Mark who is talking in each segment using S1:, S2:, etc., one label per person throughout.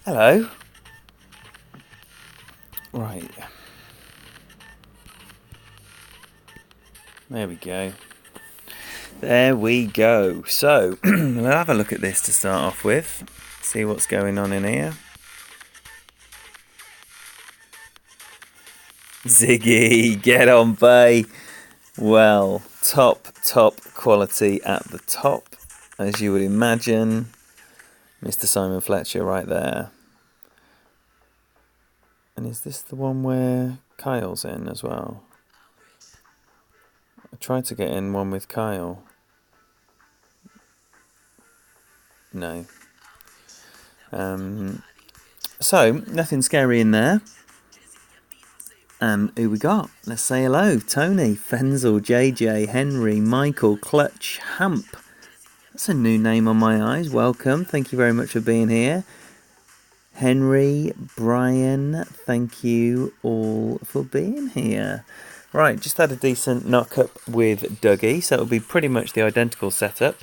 S1: Hello. Right. There we go. There we go. So, we'll have a look at this to start off with. See what's going on in here. Ziggy, get on, bay. Well, top quality at the top, as you would imagine. Mr. Simon Fletcher right there. And is this the one where Kyle's in as well? I tried to get in one with Kyle. No. So, nothing scary in there. And who we got? Let's say hello. Tony, Fenzel, JJ, Henry, Michael, Clutch, Hamp. That's a new name on my eyes. Welcome. Thank you very much for being here. Henry, Brian, thank you all for being here. Right, just had a decent knock-up with Dougie, so it'll be pretty much the identical setup.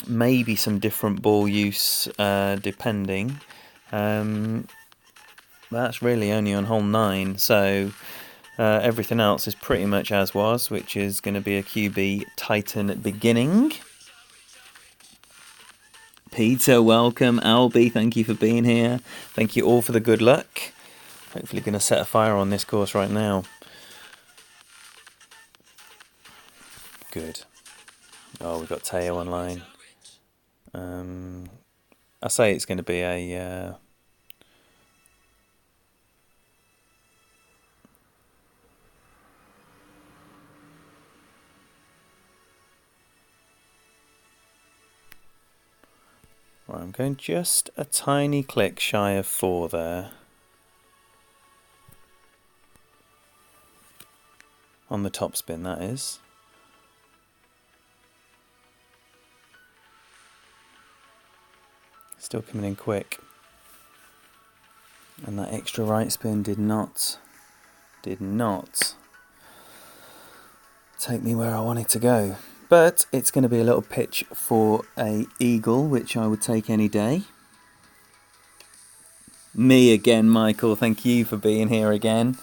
S1: Maybe some different ball use, depending. That's really only on hole 9, so everything else is pretty much as was, which is going to be a QB Titan beginning. Peter, welcome. Albie, thank you for being here. Thank you all for the good luck. Hopefully going to set a fire on this course right now. Good. Oh, we've got Teo online. I say it's going to be a... Right, I'm going just a tiny click shy of 4 there. On the top spin, that is. Still coming in quick. And that extra right spin did not take me where I wanted to go. But it's going to be a little pitch for a eagle, which I would take any day. Me again, Michael. Thank you for being here again.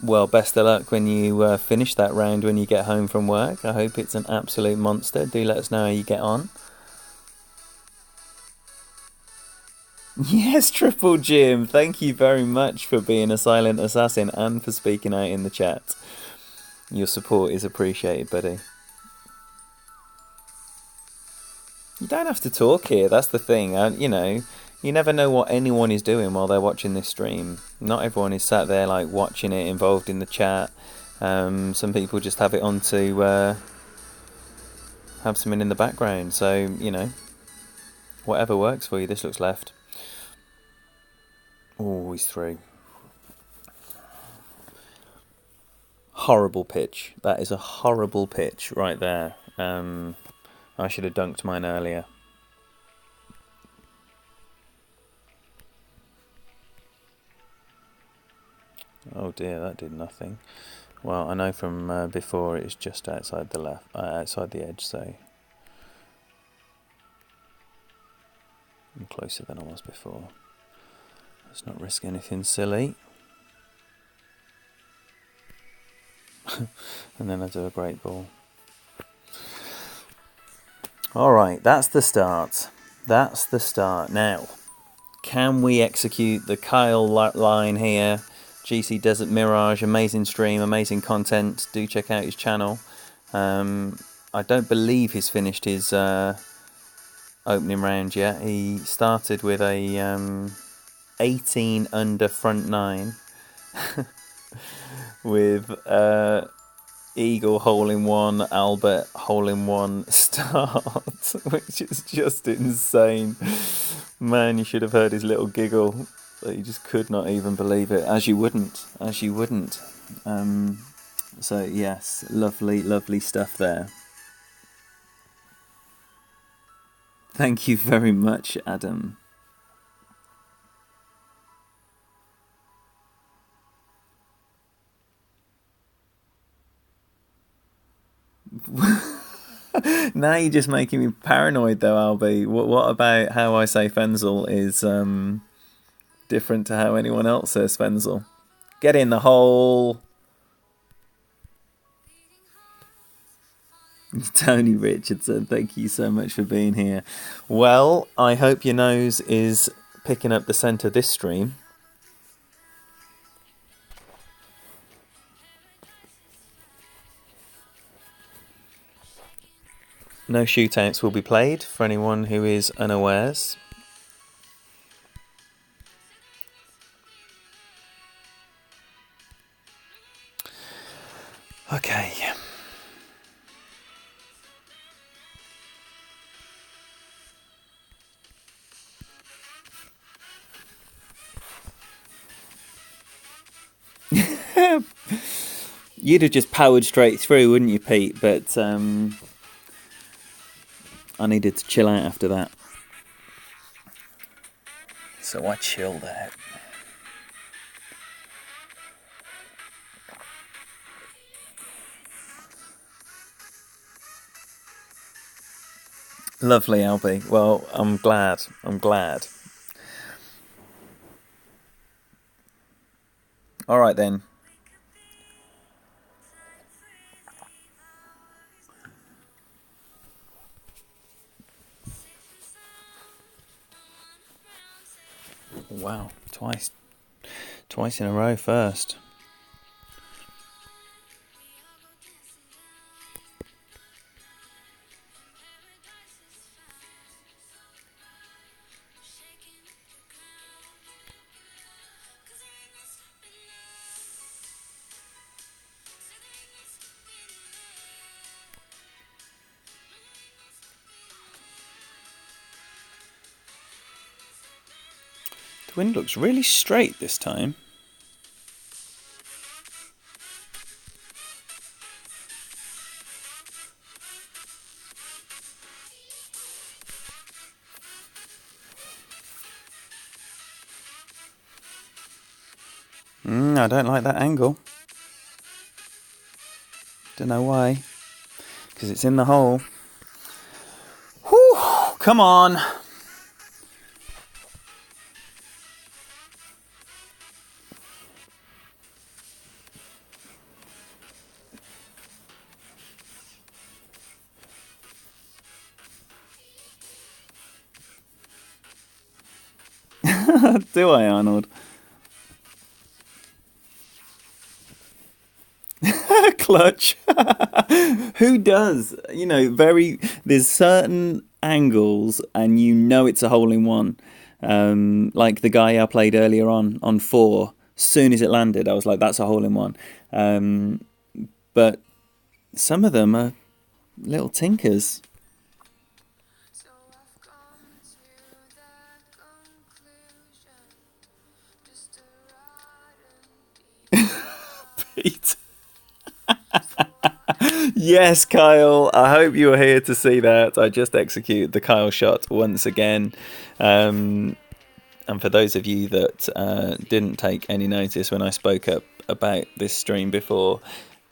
S1: Well, best of luck when you finish that round when you get home from work. I hope it's an absolute monster. Do let us know how you get on. Yes, Triple Jim. Thank you very much for being a silent assassin and for speaking out in the chat. Your support is appreciated, buddy. You don't have to talk here. That's the thing. You never know what anyone is doing while they're watching this stream. Not everyone is sat there like watching it, involved in the chat. Some people just have it on to have something in the background. So, whatever works for you. This looks left. Oh, he's through. Horrible pitch. That is a horrible pitch right there. I should have dunked mine earlier. Oh dear, that did nothing. Well, I know from before it's just outside the outside the edge, so I'm closer than I was before. Let's not risk anything silly. And then I do a great ball. Alright, that's the start. That's the start. Now, can we execute the Kyle line here? GC Desert Mirage, amazing stream, amazing content. Do check out his channel. I don't believe he's finished his opening round yet. He started with a 18 under front 9 with Eagle hole-in-one, Albert hole-in-one start, which is just insane. Man, you should have heard his little giggle. He just could not even believe it, as you wouldn't. So yes, lovely stuff there. Thank you very much, Adam. Now you're just making me paranoid, though, Albie. What about how I say Fenzel is different to how anyone else says Fenzel? Get in the hole. Tony Richardson, thank you so much for being here. Well, I hope your nose is picking up the scent of this stream. No shootouts will be played for anyone who is unawares. Okay. You'd have just powered straight through, wouldn't you, Pete? But I needed to chill out after that. So I chilled out. Lovely, Albie. Well, I'm glad. All right, then. Wow, twice in a row first. The wind looks really straight this time. I don't like that angle. Don't know why. Because it's in the hole. Whew, come on. Do I, Arnold? Clutch. Who does? You know, there's certain angles and you know it's a hole in one. Like the guy I played earlier on 4. Soon as it landed, I was like, that's a hole in one. But some of them are little tinkers. Pete. Yes, Kyle. I hope you were here to see that. I just executed the Kyle shot once again. And for those of you that didn't take any notice when I spoke up about this stream before,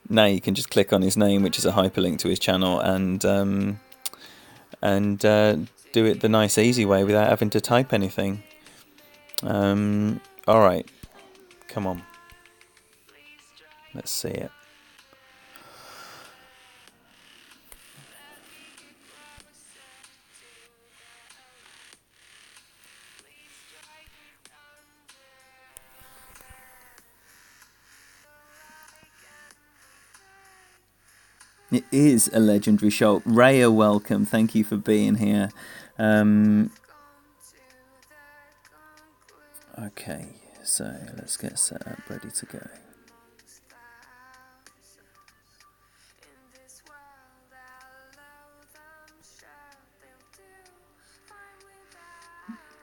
S1: now you can just click on his name, which is a hyperlink to his channel, and do it the nice, easy way without having to type anything. All right, come on. Let's see it. It is a legendary shot. Raya, welcome. Thank you for being here. Okay, so let's get set up, ready to go.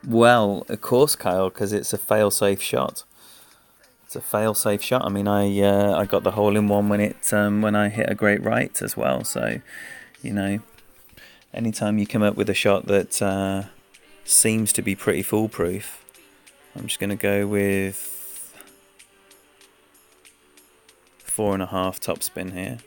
S1: Well, of course, Kyle, because it's a fail-safe shot. It's a fail-safe shot. I mean, I got the hole-in-one when I hit a great right as well. So, you know, anytime you come up with a shot that seems to be pretty foolproof, I'm just going to go with 4.5 topspin here.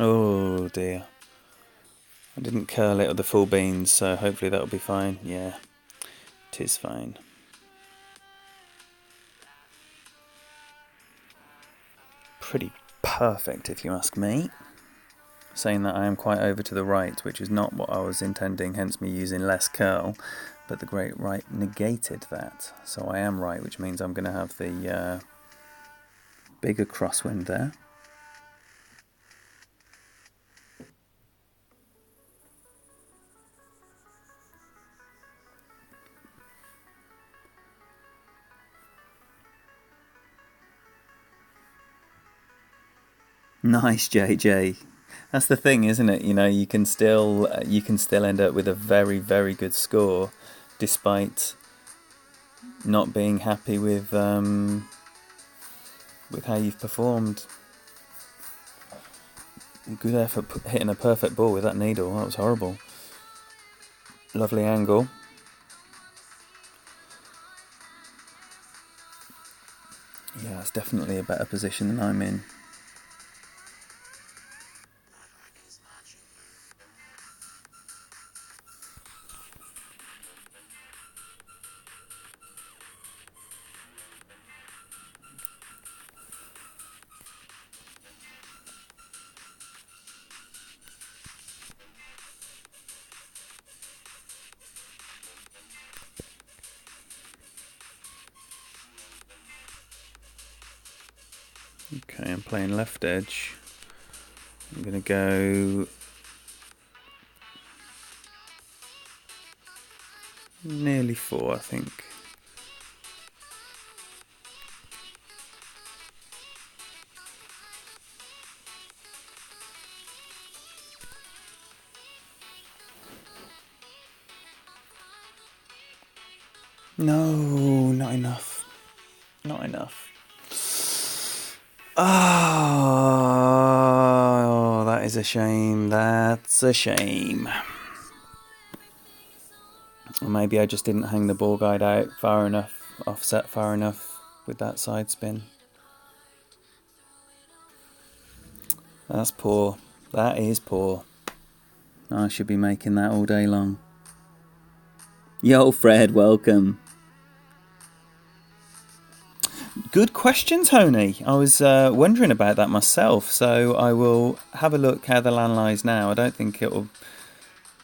S1: Oh dear. I didn't curl it with the full beans, so hopefully that'll be fine. Yeah, it is fine. Pretty perfect if you ask me. Saying that I am quite over to the right, which is not what I was intending, hence me using less curl, but the great right negated that. So I am right, which means I'm going to have the bigger crosswind there. Nice, JJ. That's the thing, isn't it? You know, you can still end up with a very, very good score, despite not being happy with how you've performed. Good effort hitting a perfect ball with that needle. That was horrible. Lovely angle. Yeah, it's definitely a better position than I'm in. Okay, I'm playing left edge. I'm going to go nearly 4, I think. No, not enough. Not enough. Oh, that is a shame. That's a shame. Or maybe I just didn't hang the ball guide out far enough, offset far enough with that side spin. That's poor. That is poor. I should be making that all day long. Yo, Fred, welcome. Good question, Tony. I was wondering about that myself, so I will have a look how the land lies now. I don't think it will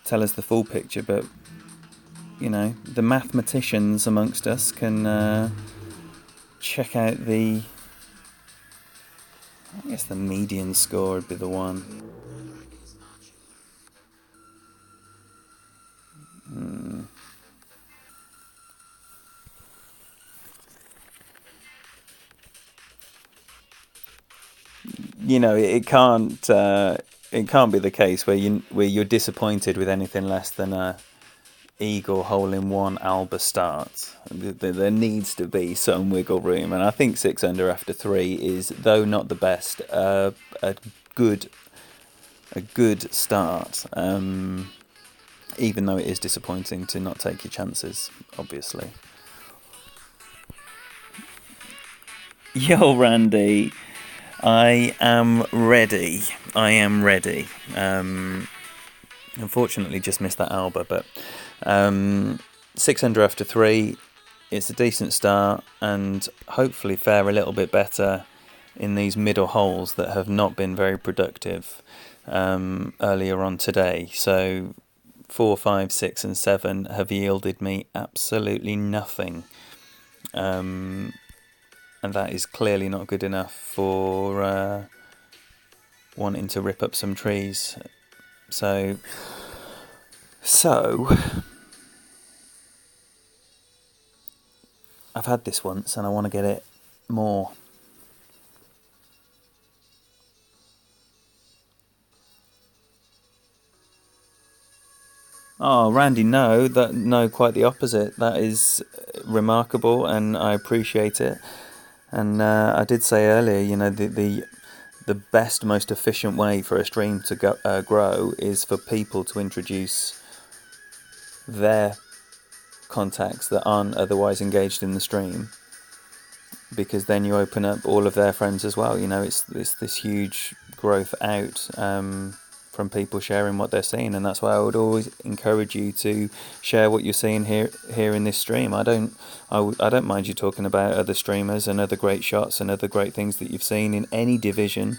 S1: tell us the full picture, but, you know, the mathematicians amongst us can check out the... I guess the median score would be the one. You know, it can't be the case where you're disappointed with anything less than a eagle hole-in-one albas start. There needs to be some wiggle room, and I think 6 under after 3 is, though not the best, a good start. Even though it is disappointing to not take your chances, obviously. Yo, Randy. I am ready. Unfortunately, just missed that alba, but 6 under after 3. It's a decent start, and hopefully fare a little bit better in these middle holes that have not been very productive earlier on today. So 4, 5, 6, and 7 have yielded me absolutely nothing. And that is clearly not good enough for wanting to rip up some trees. So I've had this once and I want to get it more. Oh, Randy, no, quite the opposite. That is remarkable, and I appreciate it. And I did say earlier, you know, the best, most efficient way for a stream to grow is for people to introduce their contacts that aren't otherwise engaged in the stream, because then you open up all of their friends as well. You know, it's this huge growth out from people sharing what they're seeing, and that's why I would always encourage you to share what you're seeing here in this stream. I don't mind you talking about other streamers and other great shots and other great things that you've seen in any division.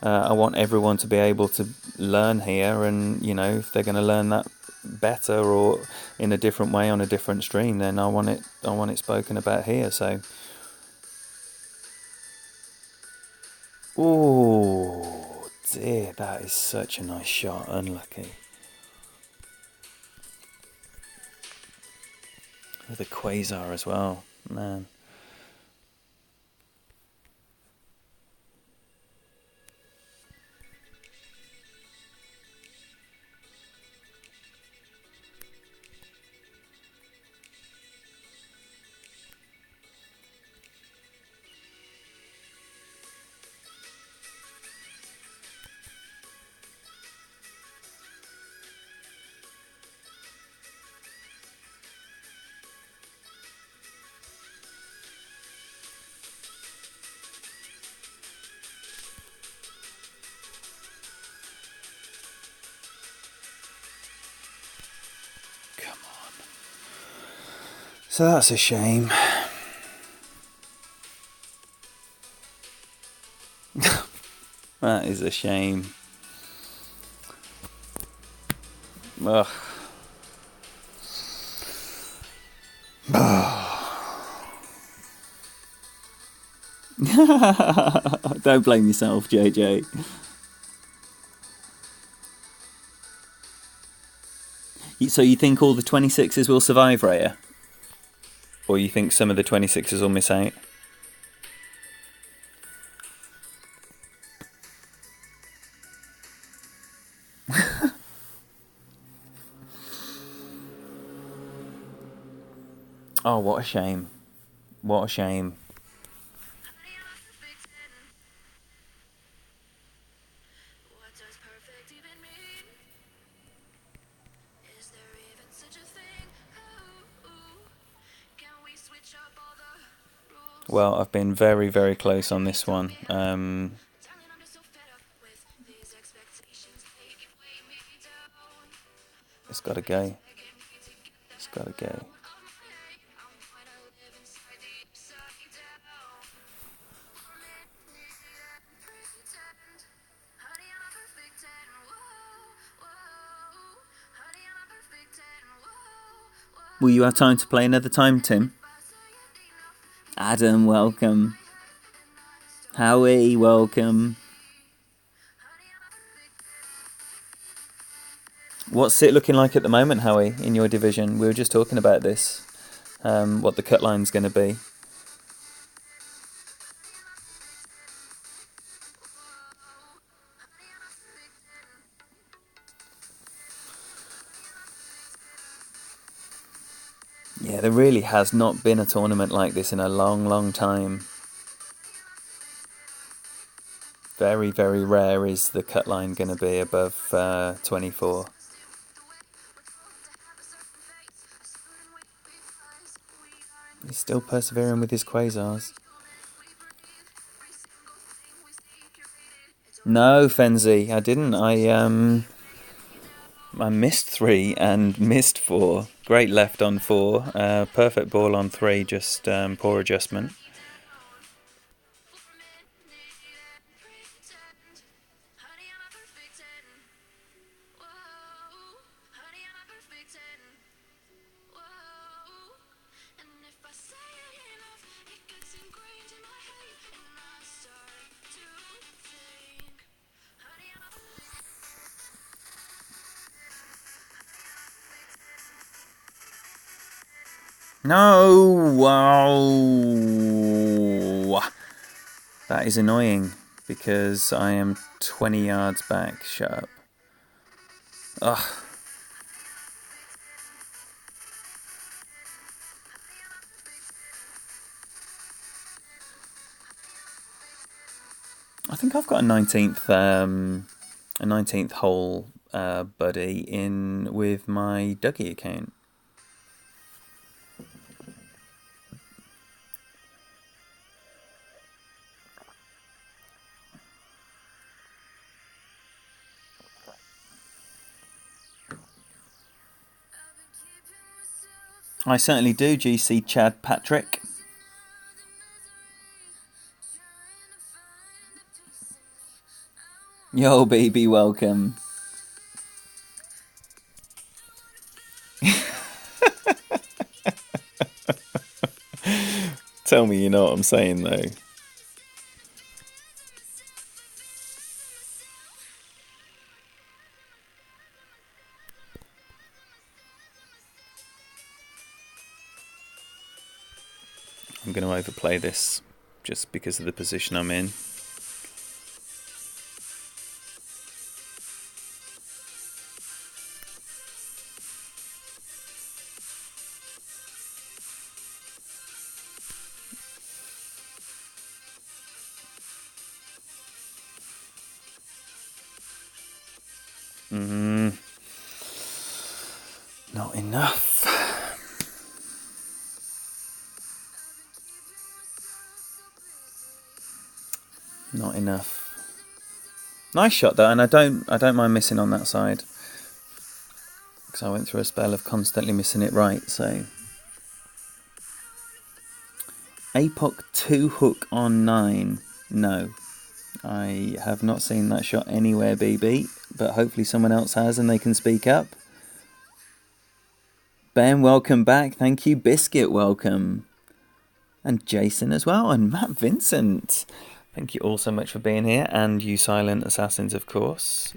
S1: I want everyone to be able to learn here, and if they're going to learn that better or in a different way on a different stream, then I want it spoken about here. So, oh dear, that is such a nice shot. Unlucky. With a quasar as well, man. Come on. So that's a shame. That is a shame. Ugh. Don't blame yourself, JJ. So you think all the 26s will survive, Raya? Or you think some of the 26s will miss out? Oh, what a shame. What a shame. Well, I've been very, very close on this one. It's got to go. It's got to go. Will you have time to play another time, Tim? Adam, welcome. Howie, welcome. What's it looking like at the moment, Howie, in your division? We were just talking about this, what the cut line's going to be. Yeah, there really has not been a tournament like this in a long, long time. Very, very rare is the cut line going to be above 24. He's still persevering with his quasars. No, Fenzi, I didn't. I missed 3 and missed 4. Great left on 4. Perfect ball on 3, just poor adjustment. No! Wow! That is annoying because I am 20 yards back. Shut up. Ugh. I think I've got a 19th hole buddy in with my Dougie account. I certainly do, GC Chad Patrick. Yo, baby, welcome. Tell me you know what I'm saying, though. I'm going to overplay this just because of the position I'm in. Not enough. Not enough. Nice shot though, and I don't mind missing on that side, because I went through a spell of constantly missing it right. So APOC 2 hook on 9. No, I have not seen that shot anywhere, BB, but hopefully someone else has and they can speak up. Ben, welcome back. Thank you. Biscuit, welcome. And Jason as well, and Matt Vincent. Thank you all so much for being here, and you silent assassins, of course.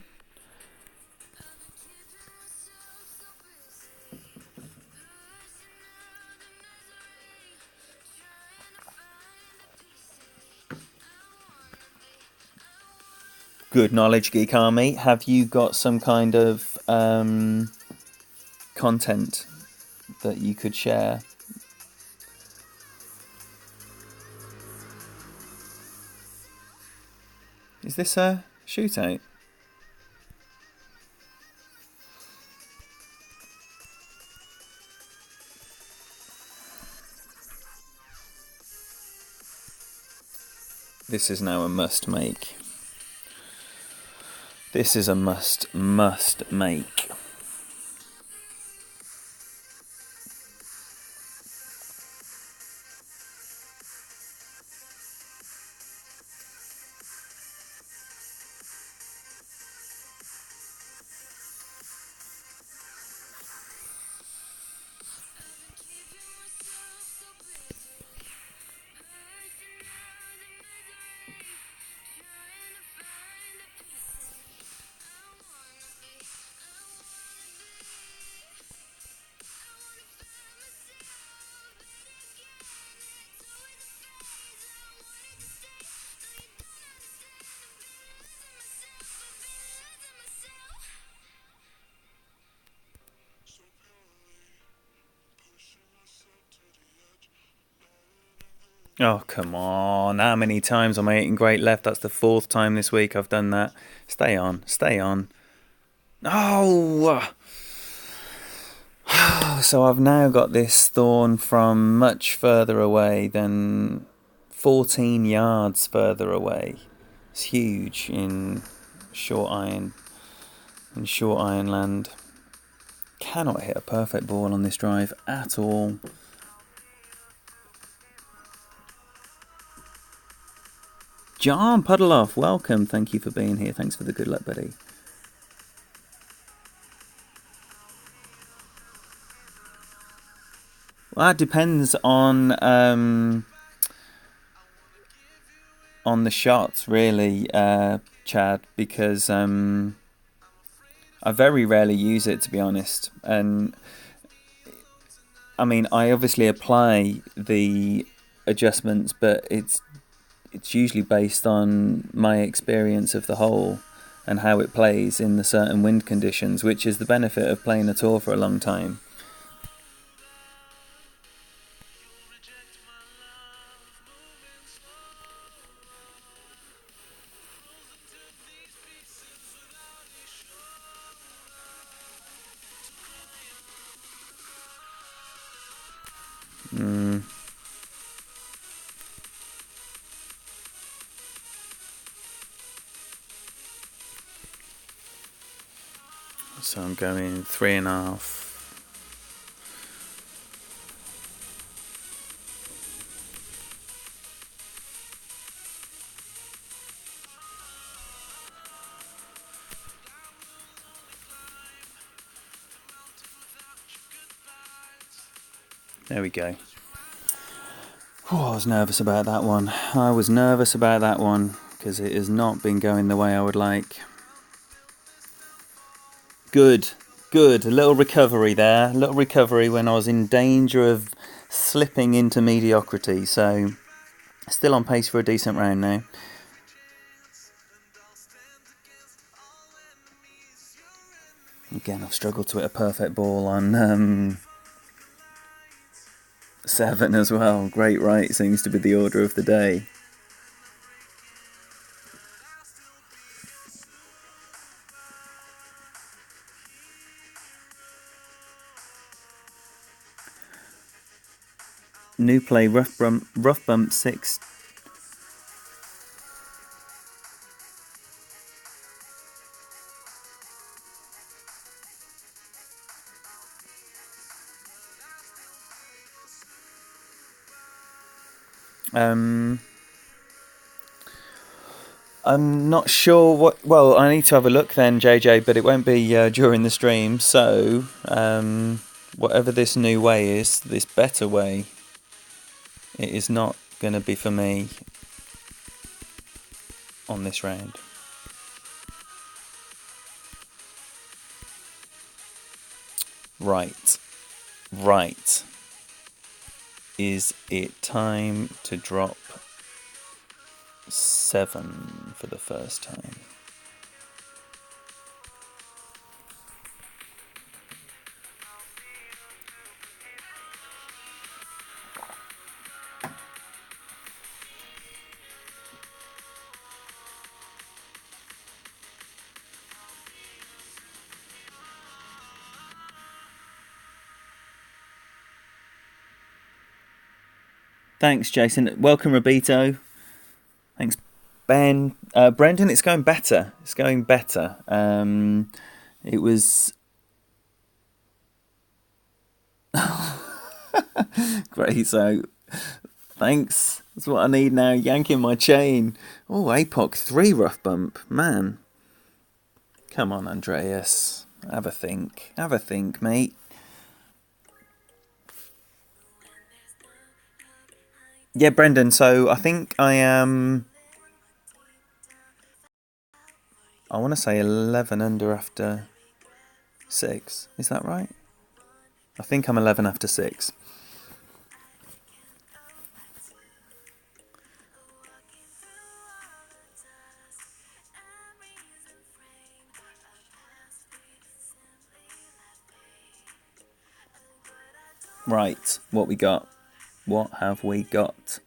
S1: Good knowledge, Geek Army. Have you got some kind of content that you could share? Is this a shootout? This is now a must make. This is a must make. Oh, come on. How many times am I eating great left? That's the 4th time this week I've done that. Stay on. Stay on. Oh! So I've now got this thorn from much further away than 14 yards further away. It's huge in short iron land. Cannot hit a perfect ball on this drive at all. John Puddleoff, welcome. Thank you for being here. Thanks for the good luck, buddy. Well, that depends on the shots, really, Chad, because I very rarely use it, to be honest. And I mean, I obviously apply the adjustments, but it's usually based on my experience of the hole and how it plays in the certain wind conditions, which is the benefit of playing a tour for a long time. So I'm going 3.5. There we go. Oh, I was nervous about that one. I was nervous about that one because it has not been going the way I would like. Good, good. A little recovery there. A little recovery when I was in danger of slipping into mediocrity. So, still on pace for a decent round now. Again, I've struggled to hit a perfect ball on 7 as well. Great right seems to be the order of the day. New play, rough bump 6. I'm not sure what... Well, I need to have a look then, JJ, but it won't be during the stream. So, whatever this new way is, this better way, it is not going to be for me on this round. Right. Is it time to drop 7 for the first time? Thanks, Jason. Welcome, Robito. Thanks, Ben. Brendan, it's going better. It's going better. It was... Great, so... Thanks. That's what I need now. Yanking my chain. Oh, APOC 3 rough bump. Man. Come on, Andreas. Have a think. Have a think, mate. Yeah, Brendan, so I think I am... I want to say 11 under after 6. Is that right? I think I'm 11 after 6. Right, what we got? What have we got?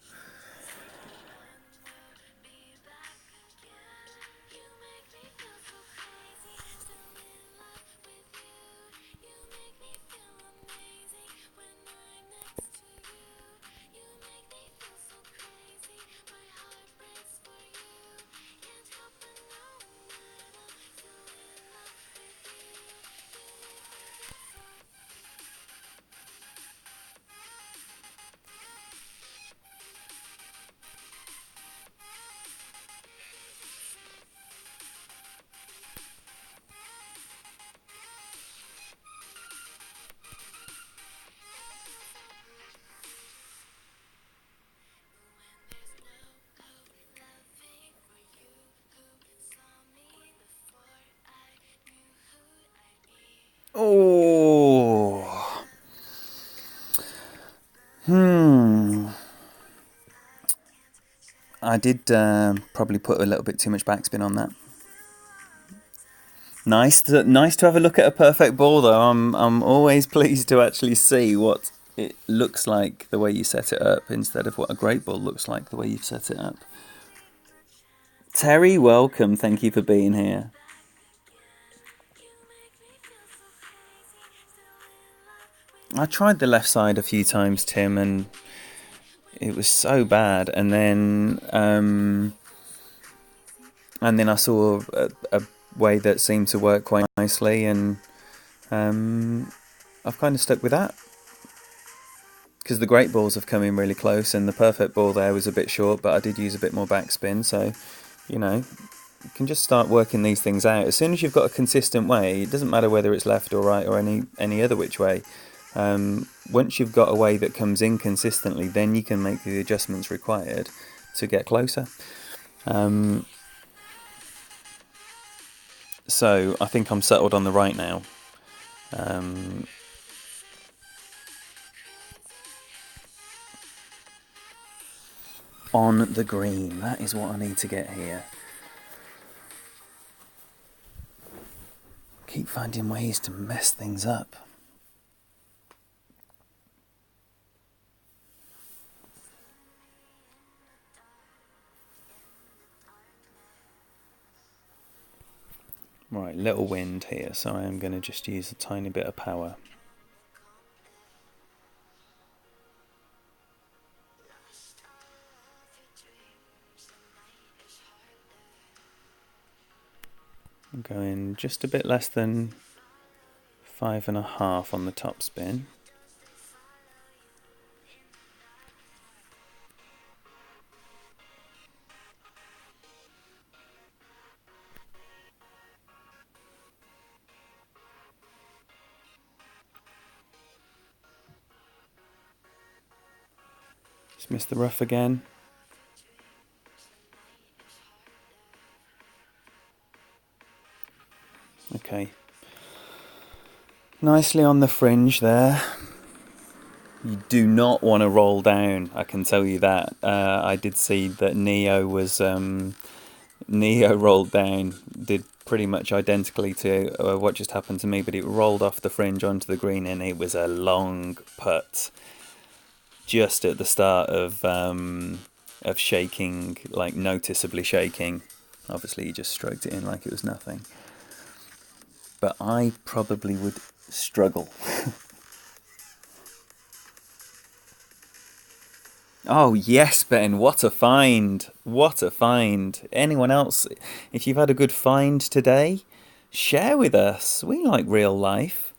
S1: Oh. I did probably put a little bit too much backspin on that. Nice to have a look at a perfect ball, though. I'm always pleased to actually see what it looks like the way you set it up instead of what a great ball looks like the way you've set it up. Terry, welcome. Thank you for being here. I tried the left side a few times, Tim, and it was so bad. And then I saw a way that seemed to work quite nicely, and I've kind of stuck with that. Because the great balls have come in really close, and the perfect ball there was a bit short, but I did use a bit more backspin, so, you know, you can just start working these things out. As soon as you've got a consistent way, it doesn't matter whether it's left or right or any other which way. Once you've got a wave that comes in consistently, then you can make the adjustments required to get closer. So I think I'm settled on the right now. On the green, that is what I need to get here. Keep finding ways to mess things up. Right, little wind here, so I am going to just use a tiny bit of power. I'm going just a bit less than 5.5 on the top spin. Just missed the rough again. Okay. Nicely on the fringe there. You do not want to roll down, I can tell you that. I did see that Neo rolled down, did pretty much identically to what just happened to me, but it rolled off the fringe onto the green, and it was a long putt just at the start of shaking, like noticeably shaking. Obviously he just stroked it in like it was nothing, but I probably would struggle. Oh yes, Ben, what a find, what a find. Anyone else, if you've had a good find today, share with us. We like real life.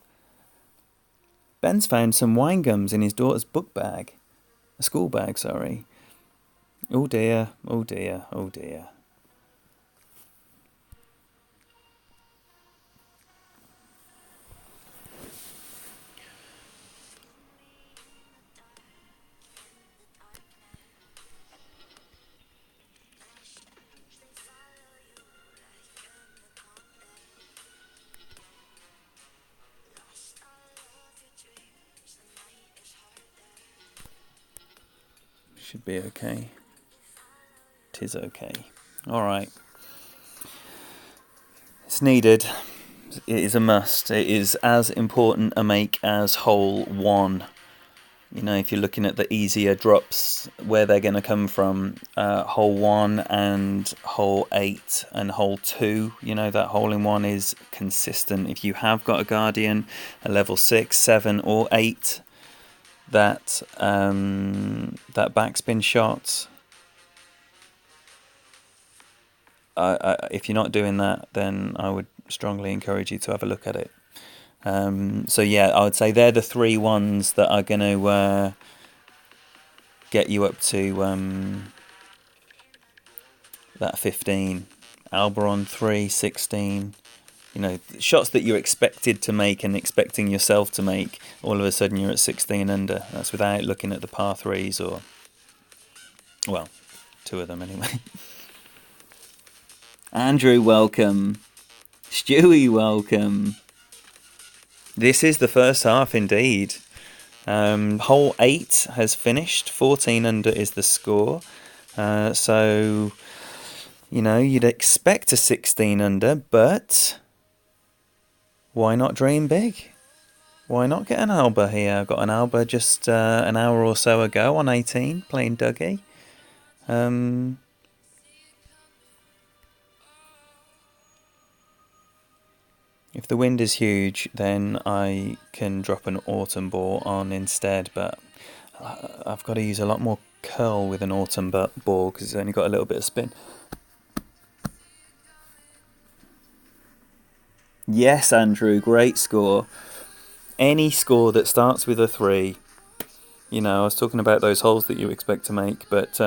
S1: Ben's found some wine gums in his daughter's book bag. A school bag, sorry. Oh dear, oh dear, oh dear. Should be okay. 'Tis okay. Alright. It's needed. It is a must. It is as important a make as hole 1. You know, if you're looking at the easier drops, where they're going to come from, hole 1 and hole 8 and hole 2, you know, that hole in 1 is consistent. If you have got a Guardian, a level 6, 7 or 8, that backspin shot, if you're not doing that, then I would strongly encourage you to have a look at it. So yeah, I would say they're the 3 ones that are going to get you up to that 15. Alba on 3, 16. You know, shots that you're expected to make and expecting yourself to make, all of a sudden you're at 16 under. That's without looking at the par 3s, or, well, 2 of them anyway. Andrew, welcome. Stewie, welcome. This is the first half indeed. Hole 8 has finished. 14 under is the score. So, you know, you'd expect a 16 under, but why not dream big? Why not get an Alba here? I got an Alba just an hour or so ago on 18, playing Dougie. If the wind is huge, then I can drop an autumn ball on instead, but I've got to use a lot more curl with an autumn ball because it's only got a little bit of spin. Yes, Andrew, great score. Any score that starts with a 3, you know, I was talking about those holes that you expect to make, but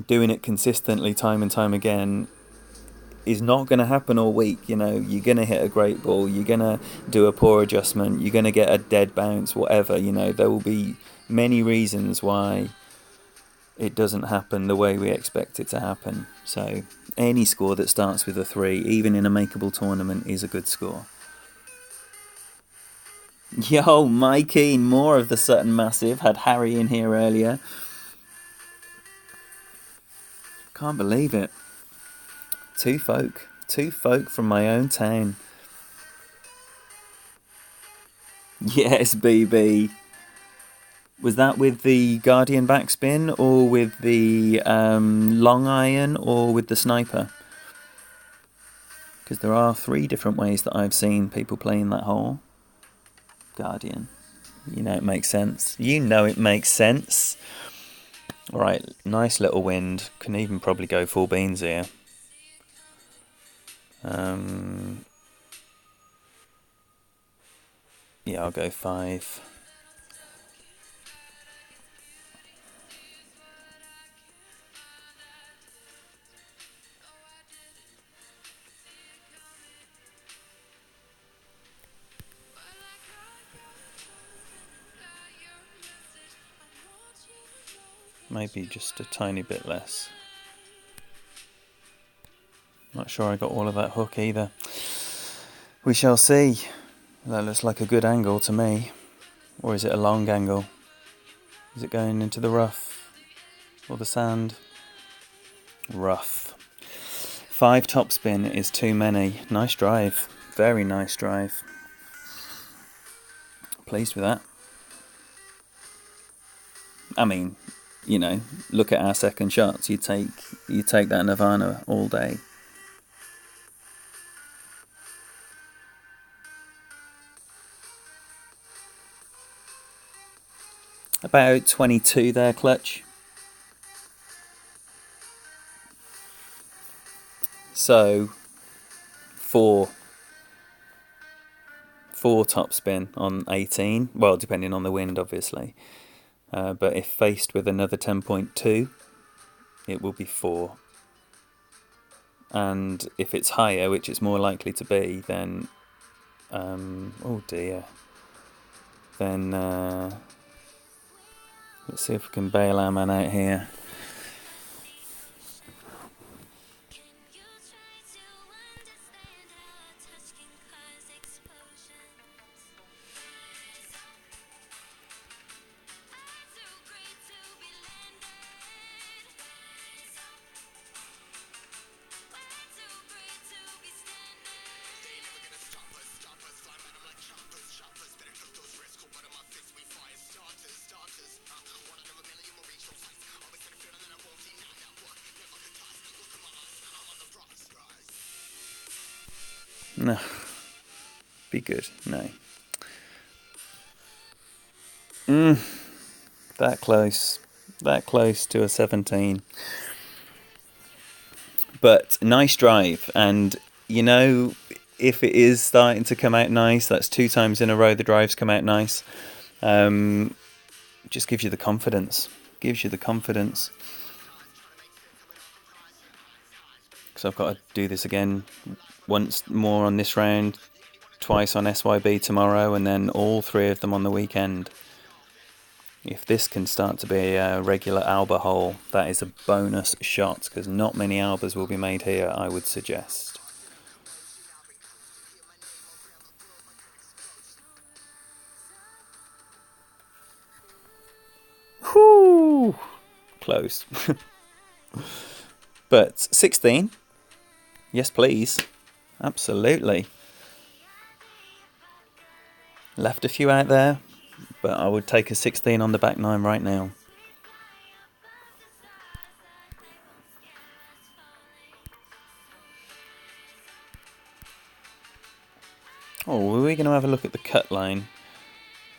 S1: doing it consistently time and time again is not going to happen all week. You know, you're going to hit a great ball, you're going to do a poor adjustment, you're going to get a dead bounce, whatever. You know, there will be many reasons why it doesn't happen the way we expect it to happen. So any score that starts with a 3, even in a makeable tournament, is a good score. Yo, Mikey, more of the Sutton Massive. Had Harry in here earlier. Can't believe it. Two folk from my own town. Yes, BB. Was that with the Guardian backspin, or with the long iron, or with the sniper? Because there are 3 different ways that I've seen people playing that hole. Guardian. You know it makes sense. You know it makes sense. Alright, nice little wind. Can even probably go full beans here. Yeah, I'll go 5. Maybe just a tiny bit less. Not sure I got all of that hook either. We shall see. That looks like a good angle to me. Or is it a long angle? Is it going into the rough? Or the sand? Rough. 5 topspin is too many. Nice drive. Very nice drive. Pleased with that. I mean, you know, look at our second shots. You take that Nirvana all day. About 22 there, clutch. So, 4 topspin on 18. Well, depending on the wind, obviously. But if faced with another 10.2, it will be 4. And if it's higher, which it's more likely to be, then oh dear. Then let's see if we can bail our man out here. No. Be good. No. That close. That close to a 17. But nice drive. And, you know, if it is starting to come out nice, that's 2 times in a row the drives come out nice. Just gives you the confidence. Gives you the confidence. So I've got to do this again once more on this round, twice on SYB tomorrow, and then all 3 of them on the weekend. If this can start to be a regular alba hole, that is a bonus shot, because not many albas will be made here, I would suggest. Whoo! Close. But 16. Yes, please. Absolutely. Left a few out there, but I would take a 16 on the back 9 right now. Oh, were we going to have a look at the cut line?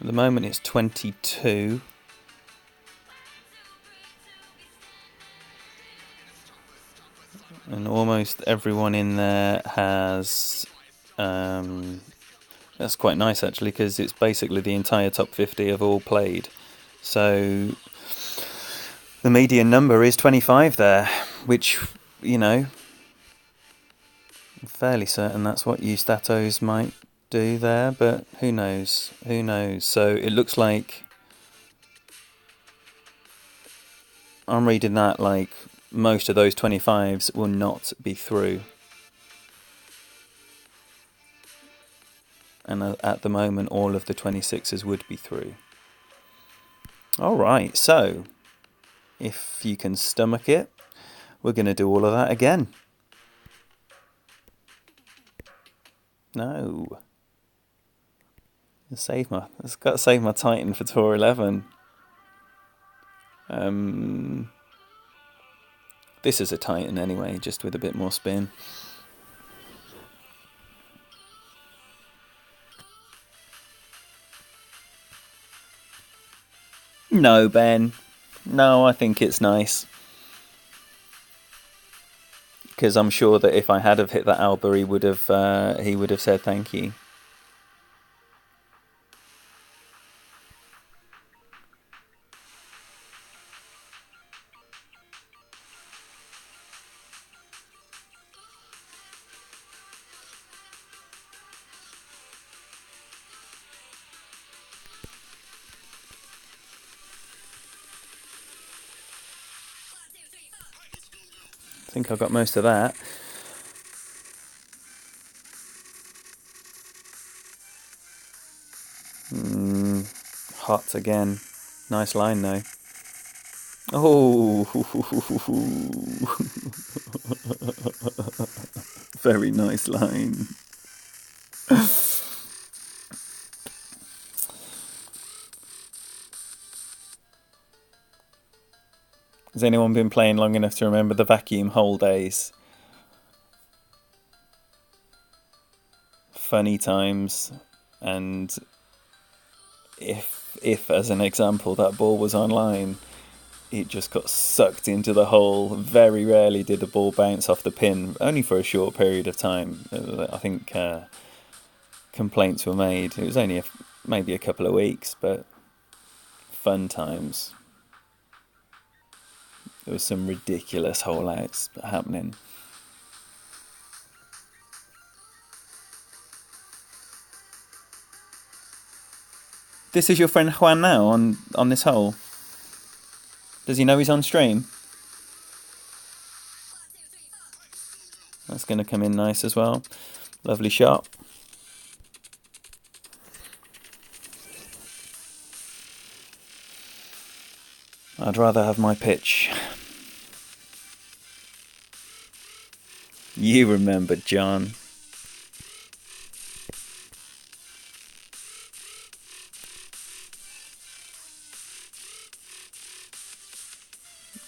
S1: At the moment it's 22. And almost everyone in there has... that's quite nice actually, because it's basically the entire top 50 have all played. So the median number is 25 there, which, you know, I'm fairly certain that's what Eustatos might do there, but who knows? Who knows? So it looks like I'm reading that like most of those 25s will not be through. And at the moment, all of the 26s would be through. Alright, so if you can stomach it, we're going to do all of that again. No. It's got to save my Titan for Tour 11. This is a Titan anyway, just with a bit more spin. No, Ben. No, I think it's nice. Because I'm sure that if I had have hit that alba, he would have said thank you. I think I got most of that. Hot again. Nice line though. Oh, very nice line. Has anyone been playing long enough to remember the vacuum hole days? Funny times. And if as an example that ball was online, it just got sucked into the hole. Very rarely did the ball bounce off the pin, only for a short period of time. I think complaints were made. It was only maybe a couple of weeks, but fun times. There was some ridiculous hole outs happening. This is your friend Juan now on this hole. Does he know he's on stream? That's going to come in nice as well. Lovely shot. I'd rather have my pitch. You remember, John.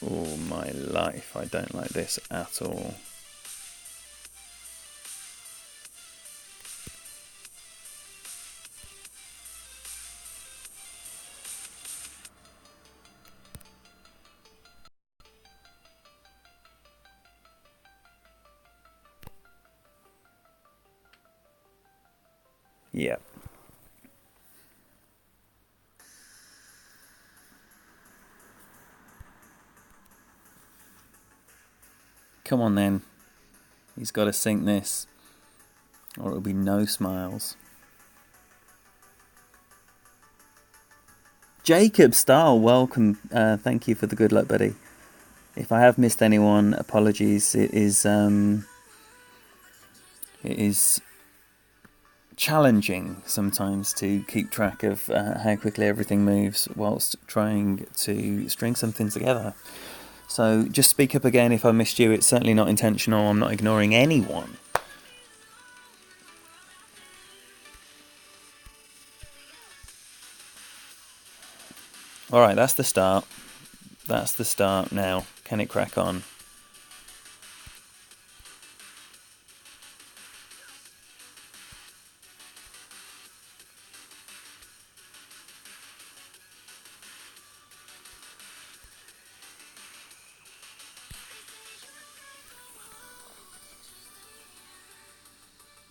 S1: Oh, my life. I don't like this at all. Yep. Come on then. He's got to sink this, or it'll be no smiles. Jacob Stahl, welcome. Thank you for the good luck, buddy. If I have missed anyone, apologies. It is challenging sometimes to keep track of how quickly everything moves whilst trying to string something together. So just speak up again if I missed you. It's certainly not intentional. I'm not ignoring anyone. Alright, that's the start. That's the start now. Can it crack on?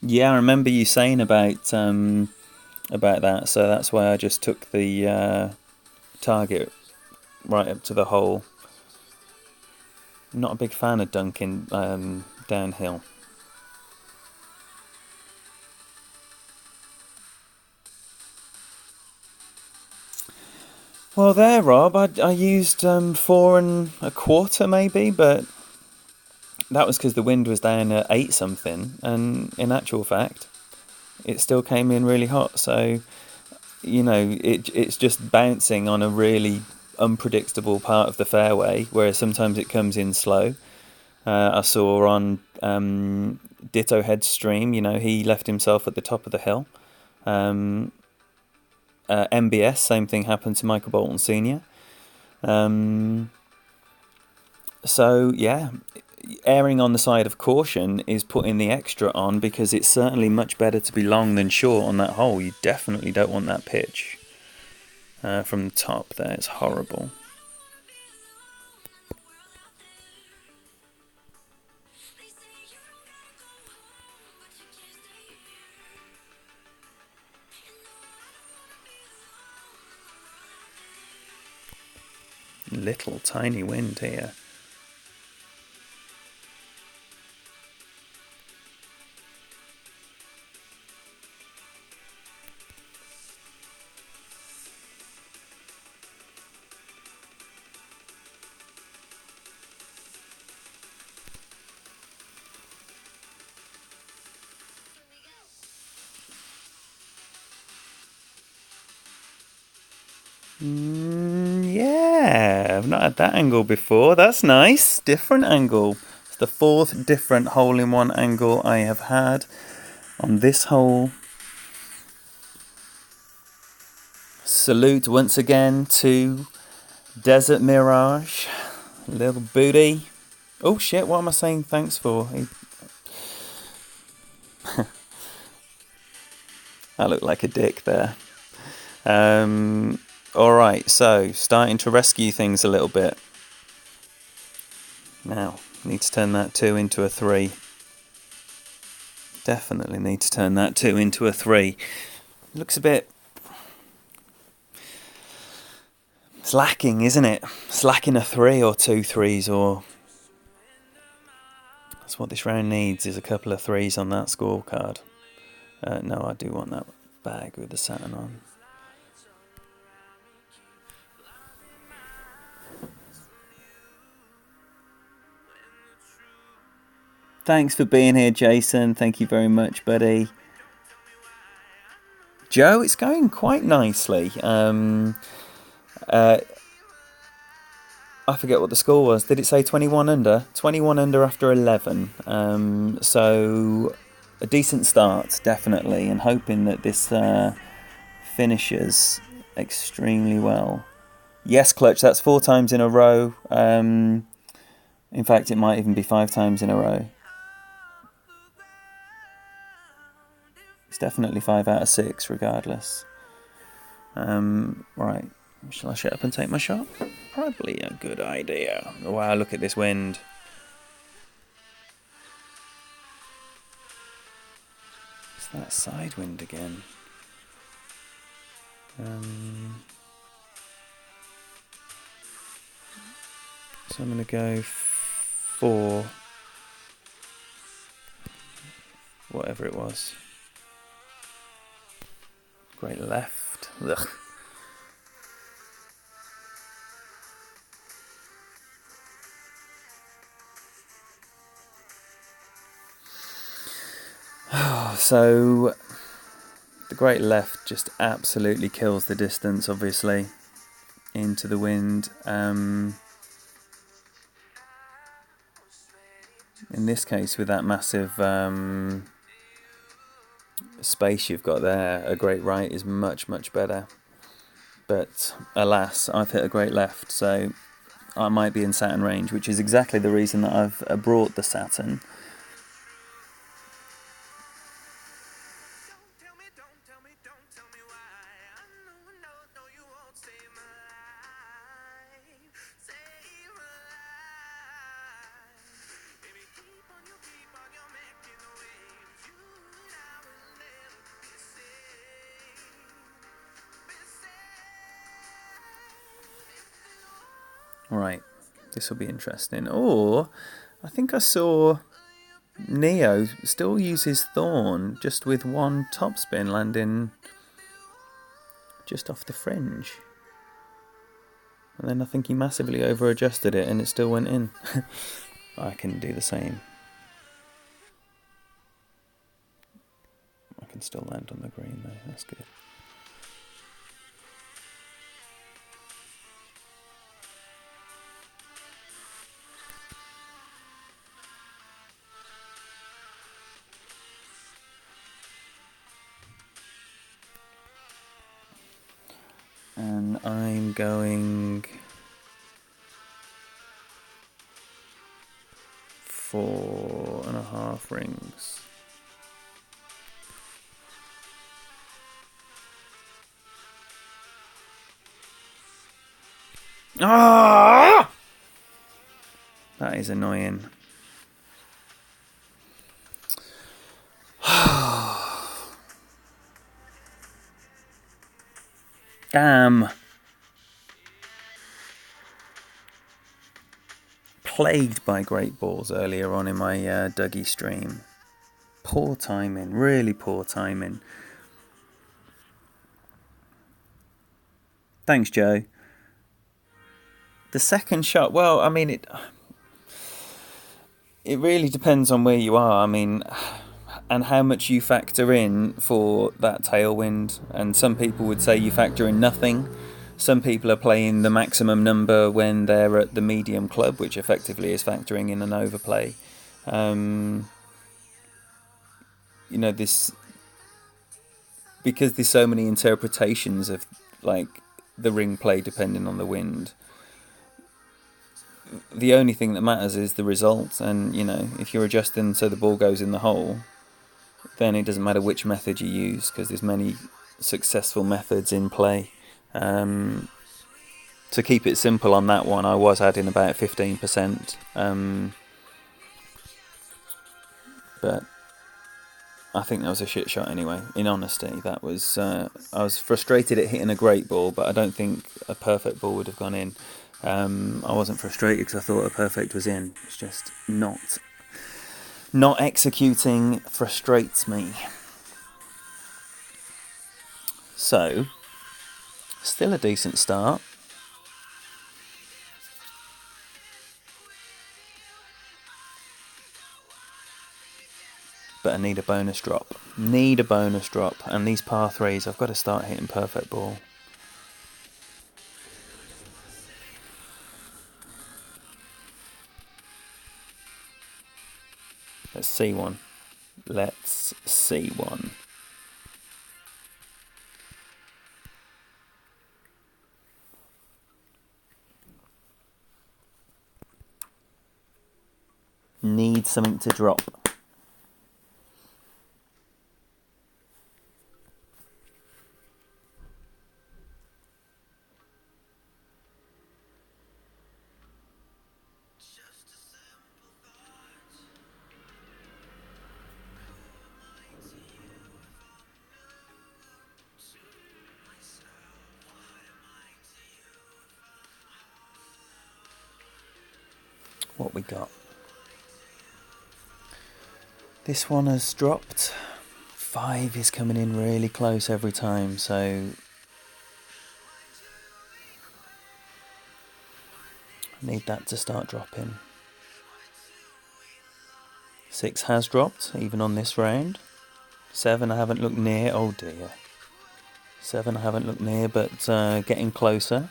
S1: Yeah, I remember you saying about that, so that's why I just took the target right up to the hole. Not a big fan of dunking downhill. Well, there, Rob, I used 4.25 maybe, but that was because the wind was down at 8 something, and in actual fact, it still came in really hot. So, you know, it's just bouncing on a really unpredictable part of the fairway, whereas sometimes it comes in slow. I saw on Ditto Head Stream, you know, he left himself at the top of the hill. MBS, same thing happened to Michael Bolton Sr. So, yeah, erring on the side of caution is putting the extra on, because it's certainly much better to be long than short on that hole. You definitely don't want that pitch from the top there. It's horrible. Little tiny wind here. Yeah, I've not had that angle before. That's nice. Different angle. It's the 4th different hole-in-one angle I have had on this hole. Salute once again to Desert Mirage. Little booty. Oh shit, what am I saying thanks for? I look like a dick there. Alright, so starting to rescue things a little bit. Now, need to turn that 2 into a 3. Definitely need to turn that 2 into a 3. Looks a bit... It's lacking, isn't it? It's lacking a 3 or 2 3s, or... That's what this round needs, is a couple of 3s on that scorecard. No, I do want that bag with the Saturn on. Thanks for being here, Jason. Thank you very much, buddy. Joe, it's going quite nicely. I forget what the score was. Did it say 21 under? 21 under after 11. So a decent start, definitely, and hoping that this finishes extremely well. Yes, Clutch, that's 4 times in a row. In fact, it might even be 5 times in a row. It's definitely 5 out of 6, regardless. Right, shall I shut up and take my shot? Probably a good idea. Wow, look at this wind. It's that side wind again. So I'm going to go 4, whatever it was. Great left. Ugh. So the great left just absolutely kills the distance, obviously, into the wind. In this case, with that massive space you've got there, a great right is much, much better. But alas, I've hit a great left, so I might be in Saturn range, which is exactly the reason that I've brought the Saturn. Right, this will be interesting. Or, I think I saw Neo still use his Thorn, just with 1 topspin landing just off the fringe. And then I think he massively over-adjusted it and it still went in. I can do the same. I can still land on the green though, that's good. And I'm going 4.5 rings. Ah! That is annoying. Damn. Plagued by great balls earlier on in my Dougie stream. Poor timing, really poor timing. Thanks, Joe. The second shot, well, I mean, it really depends on where you are. I mean, and how much you factor in for that tailwind. And some people would say you factor in nothing. Some people are playing the maximum number when they're at the medium club, which effectively is factoring in an overplay. You know, this, because there's so many interpretations of like the ring play depending on the wind. The only thing that matters is the result, and you know, if you're adjusting so the ball goes in the hole, then it doesn't matter which method you use, because there's many successful methods in play. To keep it simple on that one, I was adding about 15%, but I think that was a shit shot anyway. In honesty, that was I was frustrated at hitting a great ball, but I don't think a perfect ball would have gone in. I wasn't frustrated because I thought a perfect was in. It's just not executing frustrates me. So, still a decent start. But I need a bonus drop. Need a bonus drop. And these par threes, I've got to start hitting perfect ball. Let's see one. Let's see one. Need something to drop. What we got? This one has dropped. 5 is coming in really close every time, so need that to start dropping. 6 has dropped, even on this round. 7 I haven't looked near. Oh dear. 7 I haven't looked near, but getting closer.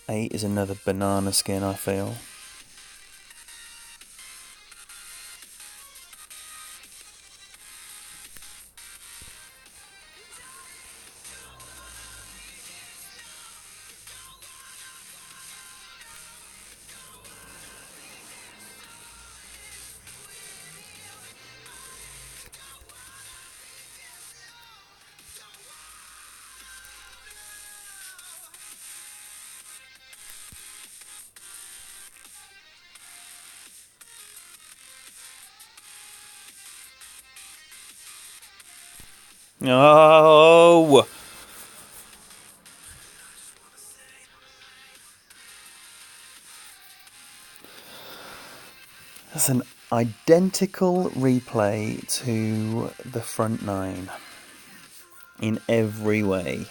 S1: 8 is another banana skin, I feel. Oh! That's an identical replay to the front 9. in every way.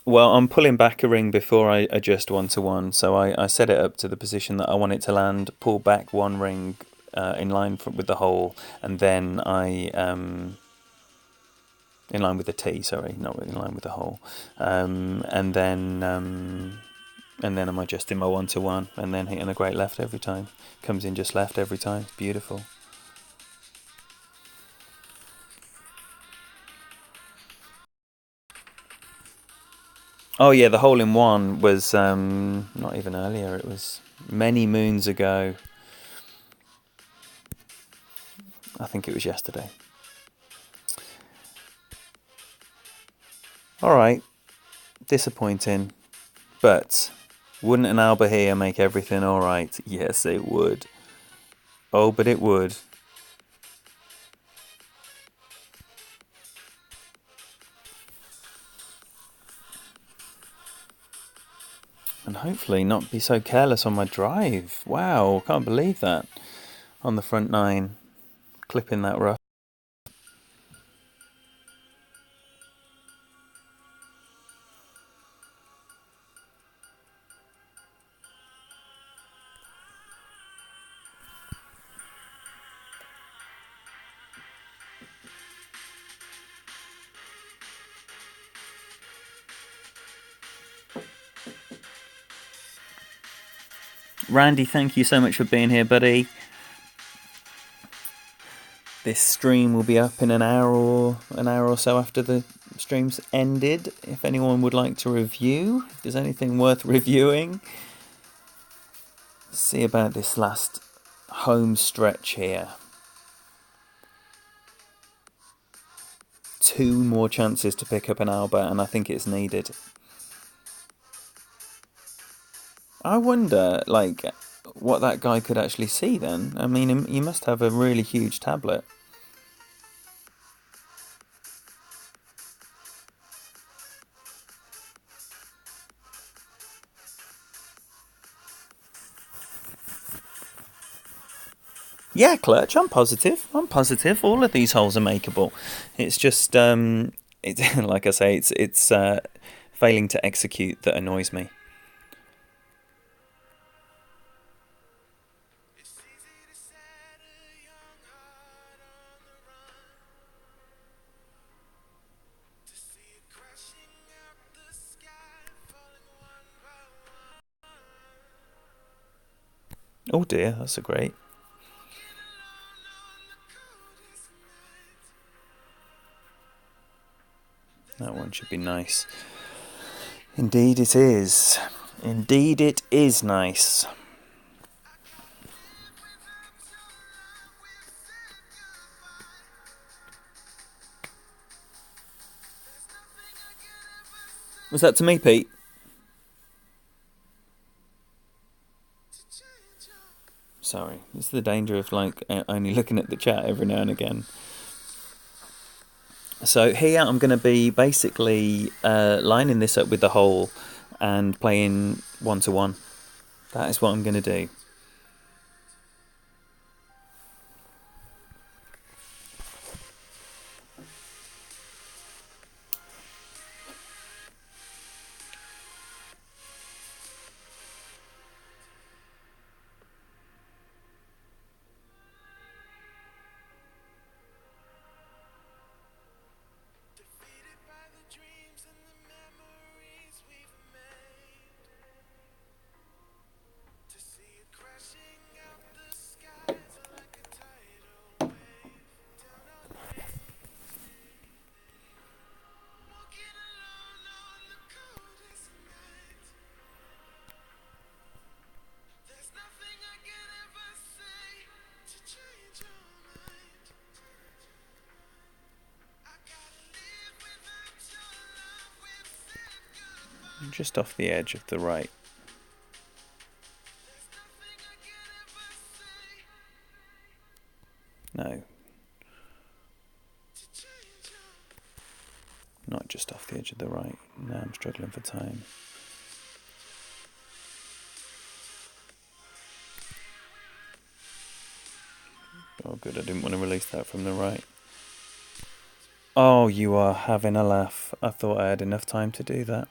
S1: Well, I'm pulling back a ring before I adjust 1-to-1, so I set it up to the position that I want it to land, pull back one ring in line with the hole, and then in line with the T, sorry, not in line with the hole, and then I'm adjusting my 1-to-1, and then hitting a great left every time. Comes in just left every time. It's beautiful. Oh yeah, the hole in one was not even earlier. It was many moons ago. I think it was yesterday. All right, disappointing, but wouldn't an alba here make everything all right? Yes, it would. Oh, but it would. And hopefully not be so careless on my drive. Wow, can't believe that. On the front nine, clipping that rough. Randy, thank you so much for being here, buddy. This stream will be up in an hour or so after the stream's ended. If anyone would like to review, if there's anything worth reviewing, see about this last home stretch here. 2 more chances to pick up an alba, and I think it's needed. I wonder, like, what that guy could actually see then. I mean, he must have a really huge tablet. Yeah, Clutch, I'm positive. All of these holes are makeable. It's just, it's like I say, it's failing to execute that annoys me. Oh dear, that's a great. That one should be nice. Indeed it is. Indeed it is nice. Was that to me, Pete? Sorry, it's the danger of like only looking at the chat every now and again. So here I'm going to be basically lining this up with the hole and playing 1-to-1. That is what I'm going to do. Just off the edge of the right. No. just off the edge of the right. Now I'm struggling for time. Oh good, I didn't want to release that from the right. Oh, you are having a laugh. I thought I had enough time to do that.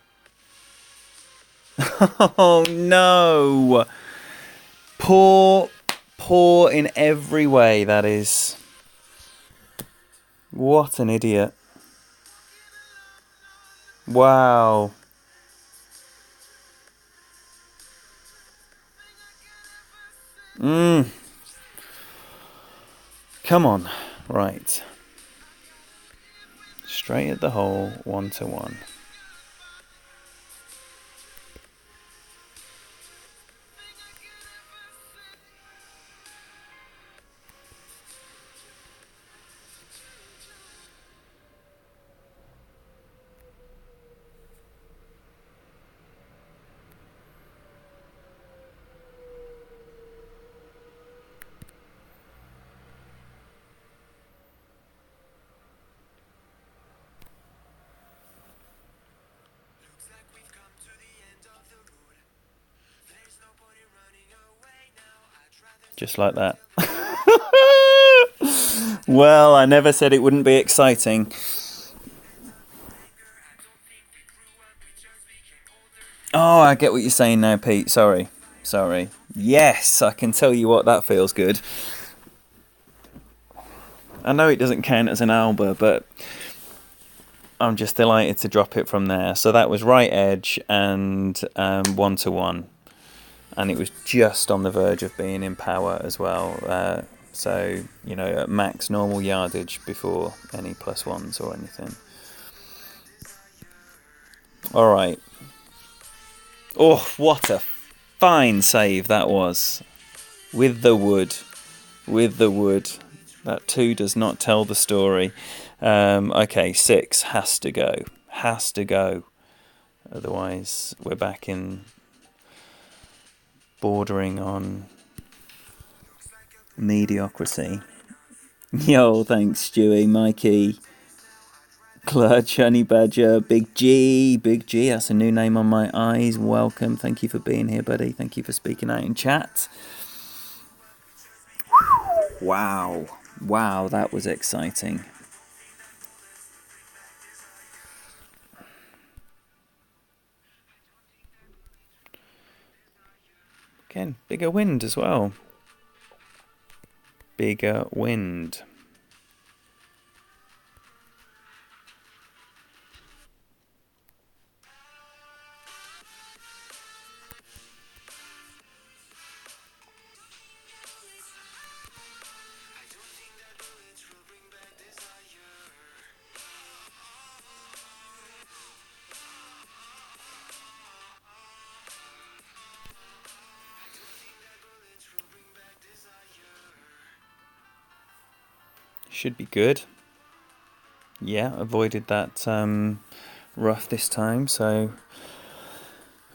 S1: Oh no! Poor in every way, that is. What an idiot. Wow. Come on. Right. Straight at the hole, 1-1. Just like that. Well, I never said it wouldn't be exciting. Oh, I get what you're saying now, Pete. Sorry. Yes, I can tell you what, that feels good. I know it doesn't count as an alba, but I'm just delighted to drop it from there. So that was right edge and 1-1. And it was just on the verge of being in power as well. So, you know, at max normal yardage before any +1s or anything. All right. Oh, what a fine save that was. With the wood. That 2 does not tell the story. Okay, 6 has to go. Otherwise, we're back in bordering on mediocrity. Yo, thanks, Stewie, Mikey, Clutch, Honey Badger, Big G, that's a new name on my eyes. Welcome, thank you for being here, buddy. Thank you for speaking out in chat. Wow, that was exciting. Again, bigger wind as well. Bigger wind. Should be good. Yeah, avoided that rough this time, so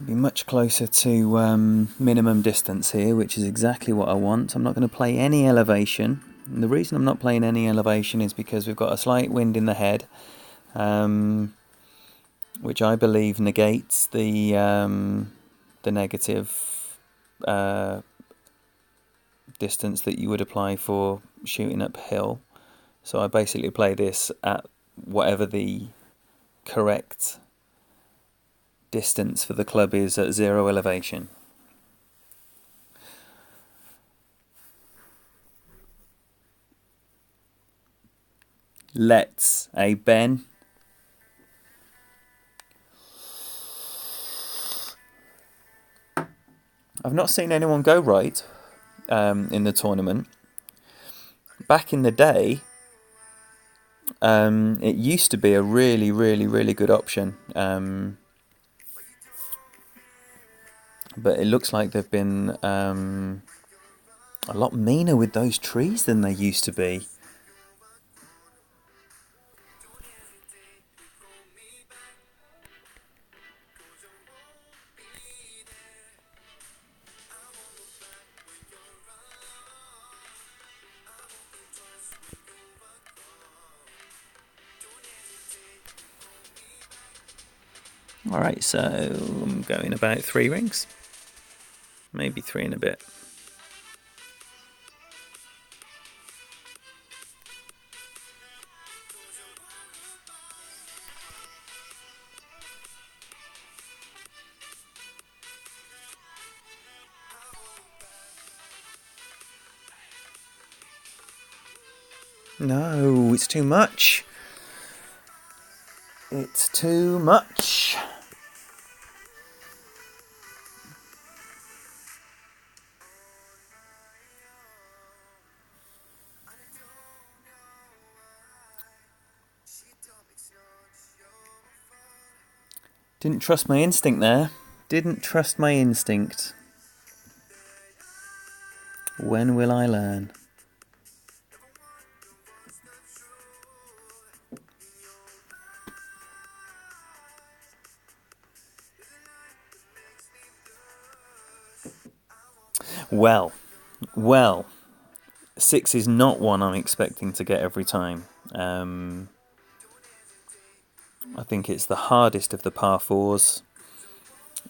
S1: I'll be much closer to minimum distance here, which is exactly what I want. I'm not going to play any elevation. And the reason I'm not playing any elevation is because we've got a slight wind in the head, which I believe negates the negative distance that you would apply for shooting uphill. So I basically play this at whatever the correct distance for the club is at 0 elevation. Let's, Ben? I've not seen anyone go right in the tournament. Back in the day, it used to be a really good option. But it looks like they've been a lot meaner with those trees than they used to be. Alright, so I'm going about 3 rings. Maybe 3 and a bit. No, it's too much. It's too much. Didn't trust my instinct there. Didn't trust my instinct. When will I learn? Well, 6 is not one I'm expecting to get every time. I think it's the hardest of the par 4s.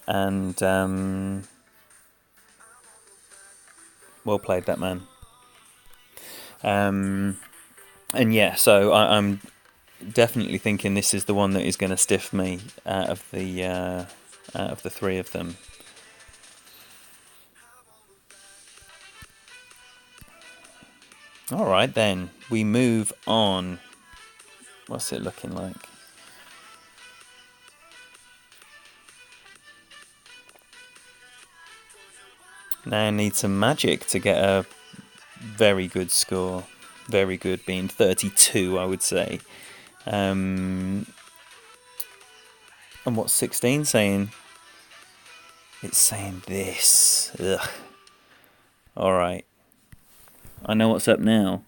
S1: And well played, that man. And yeah, so I'm definitely thinking this is the one that is going to stiff me out of the 3 of them. All right, then we move on. What's it looking like? Now I need some magic to get a very good score. Very good being 32, I would say. And what's 16 saying? It's saying this. Ugh. All right. I know what's up now.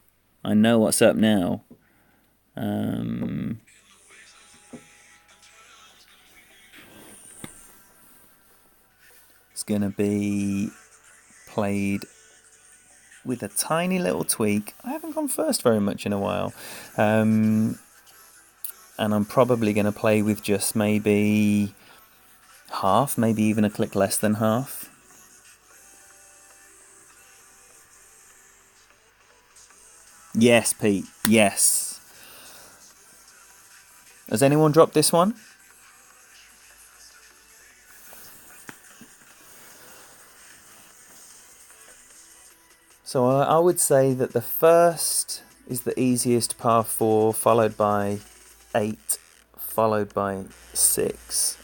S1: It's going to be played with a tiny little tweak. I haven't gone first very much in a while. And I'm probably going to play with just maybe half, maybe even a click less than half. Yes, Pete, yes. Has anyone dropped this one? So I would say that the first is the easiest par 4, followed by 8, followed by 6.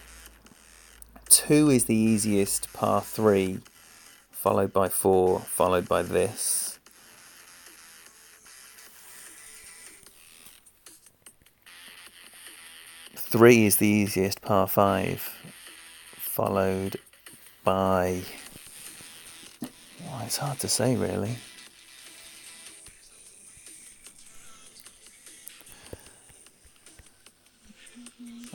S1: 2 is the easiest par 3, followed by 4, followed by this. 3 is the easiest par 5, followed by... Well, it's hard to say, really.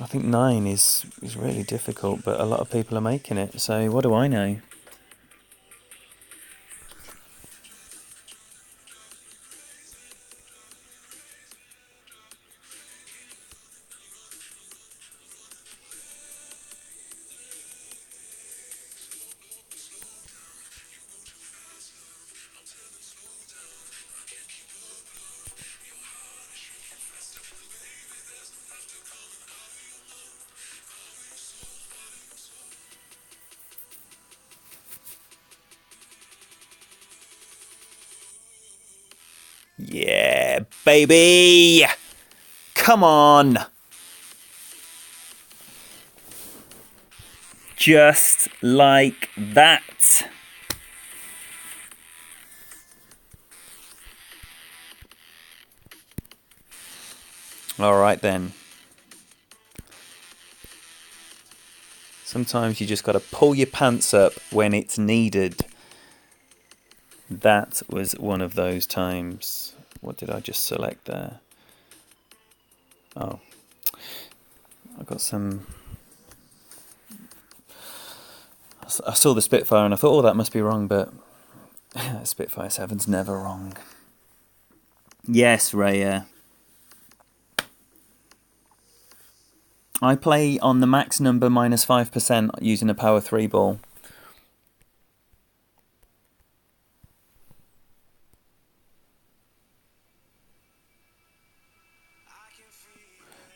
S1: I think 9 is really difficult, but a lot of people are making it, so what do I know? Yeah, baby! Come on! Just like that. All right, then. Sometimes you just got to pull your pants up when it's needed. That was one of those times. What did I just select there? Oh, I got some... I saw the Spitfire and I thought, oh, that must be wrong, but Spitfire 7's never wrong. Yes, Raya. I play on the max number -5% using a power 3 ball.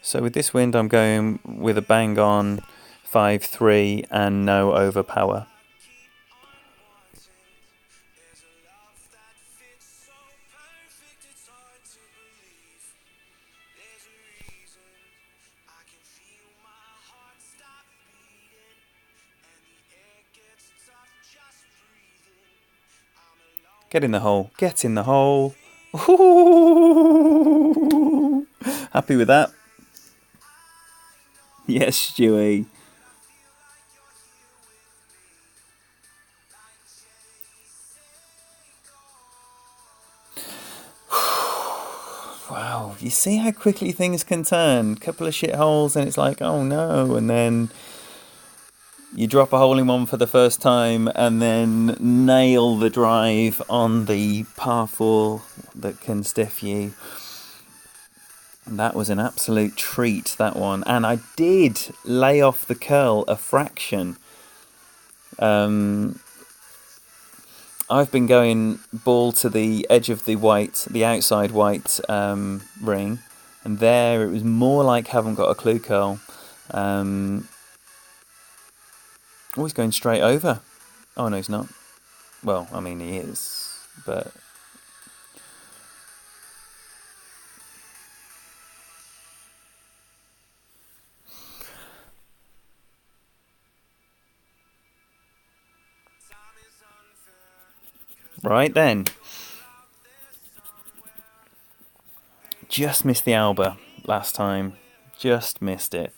S1: So with this wind I'm going with a bang on 5-3 and no overpower. Get in the hole. Get in the hole. Ooh, happy with that? Yes, Stewie. Wow, you see how quickly things can turn. Couple of shit holes and it's like, oh no, and then you drop a hole in one for the first time and then nail the drive on the par 4 that can stiff you. That was an absolute treat, that one. And I did lay off the curl a fraction. I've been going ball to the edge of the white, the outside white ring. And there it was more like haven't got a clue curl. He's going straight over. Oh, no, he's not. Well, I mean, he is, but... Right then. Just missed the alba last time. Just missed it.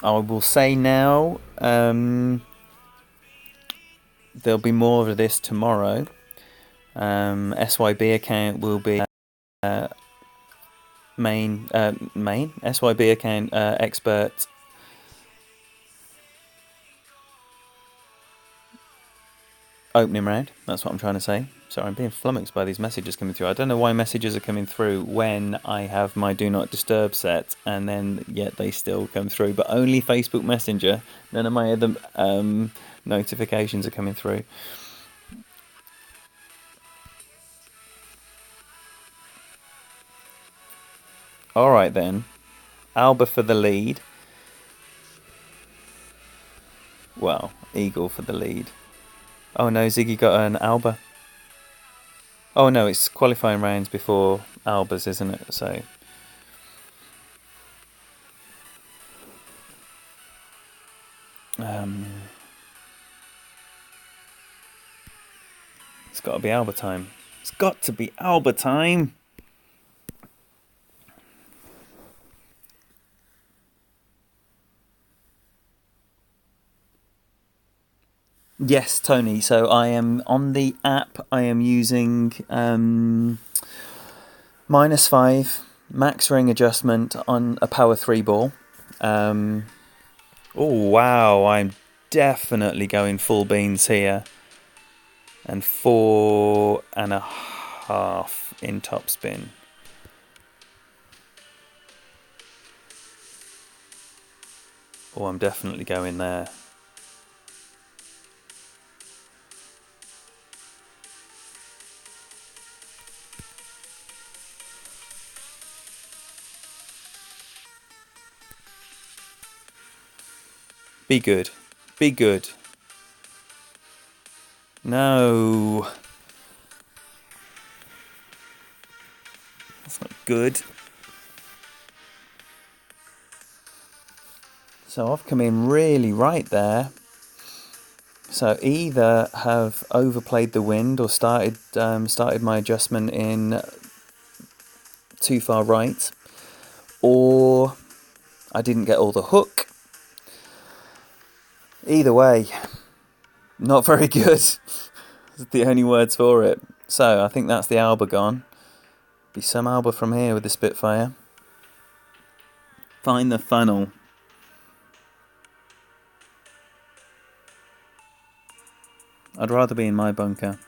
S1: I will say now, there'll be more of this tomorrow. SYB account will be main SYB account expert. Opening round, that's what I'm trying to say. Sorry, I'm being flummoxed by these messages coming through. I don't know why messages are coming through when I have my Do Not Disturb set, and then yet they still come through. But only Facebook Messenger. None of my other notifications are coming through. Alright then. Alba for the lead. Well, Eagle for the lead. Oh no, Ziggy got an Alba. Oh no, it's qualifying rounds before Albas, isn't it? So it's got to be Alba time. It's got to be Alba time. Yes, Tony. So I am on the app. I am using -5 max ring adjustment on a power 3 ball. Oh wow! I'm definitely going full beans here, and 4.5 in topspin. Oh, I'm definitely going there. Be good. Be good. No. That's not good. So I've come in really right there. So either have overplayed the wind or started my adjustment in too far right, or I didn't get all the hook. Either way, not very good. That's the only words for it. So I think that's the Alba gone. Be some Alba from here with the Spitfire. Find the funnel. I'd rather be in my bunker.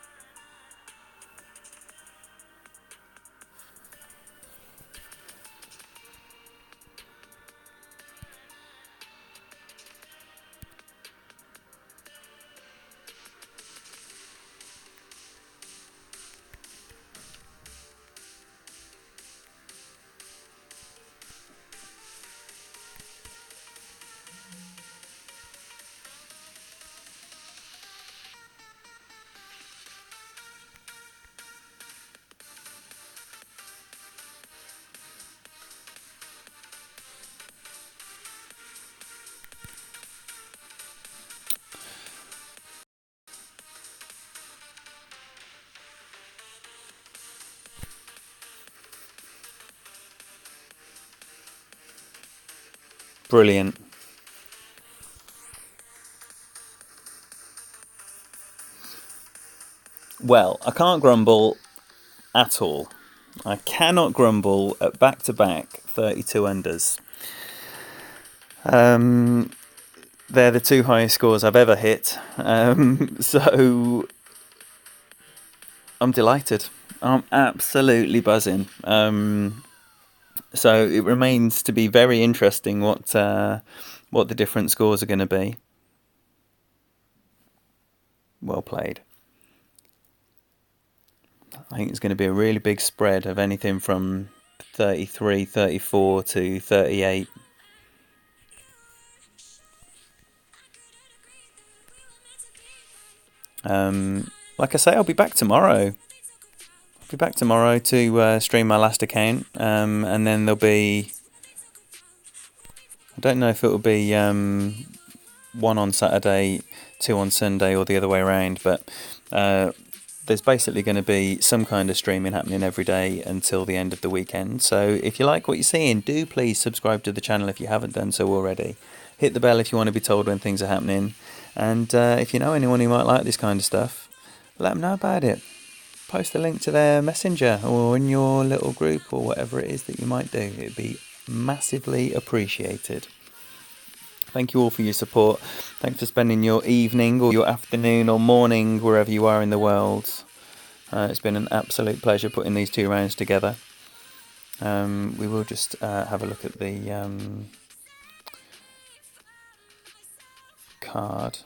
S1: Brilliant. Well, I can't grumble at all. I cannot grumble at back-to-back 32 unders. They're the 2 highest scores I've ever hit. So I'm delighted. I'm absolutely buzzing. So it remains to be very interesting what the different scores are going to be. Well played. I think it's going to be a really big spread of anything from 33, 34 to 38. Like I say, I'll be back tomorrow. To stream my last account, and then there'll be, I don't know if it will be 1 on Saturday, 2 on Sunday, or the other way around, but there's basically going to be some kind of streaming happening every day until the end of the weekend. So if you like what you're seeing, do please subscribe to the channel if you haven't done so already. Hit the bell if you want to be told when things are happening, and if you know anyone who might like this kind of stuff, let them know about it. Post a link to their messenger or in your little group or whatever it is that you might do. It'd be massively appreciated. Thank you all for your support. Thanks for spending your evening or your afternoon or morning wherever you are in the world. It's been an absolute pleasure putting these 2 rounds together. We will just have a look at the card.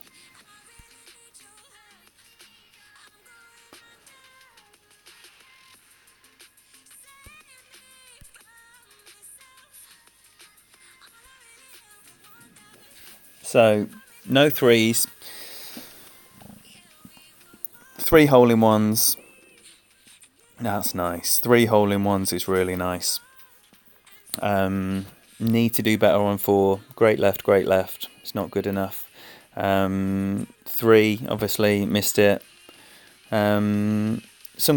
S1: So, no 3s, 3 hole-in-ones. That's nice. 3 hole-in-ones is really nice. Need to do better on 4. Great left. It's not good enough. 3, obviously, missed it. Some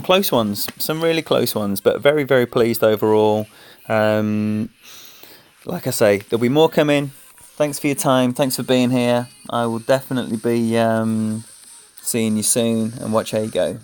S1: close ones, some really close ones, but very, very pleased overall. Like I say, there'll be more coming. Thanks for your time. Thanks for being here. I will definitely be seeing you soon, and watch how you go.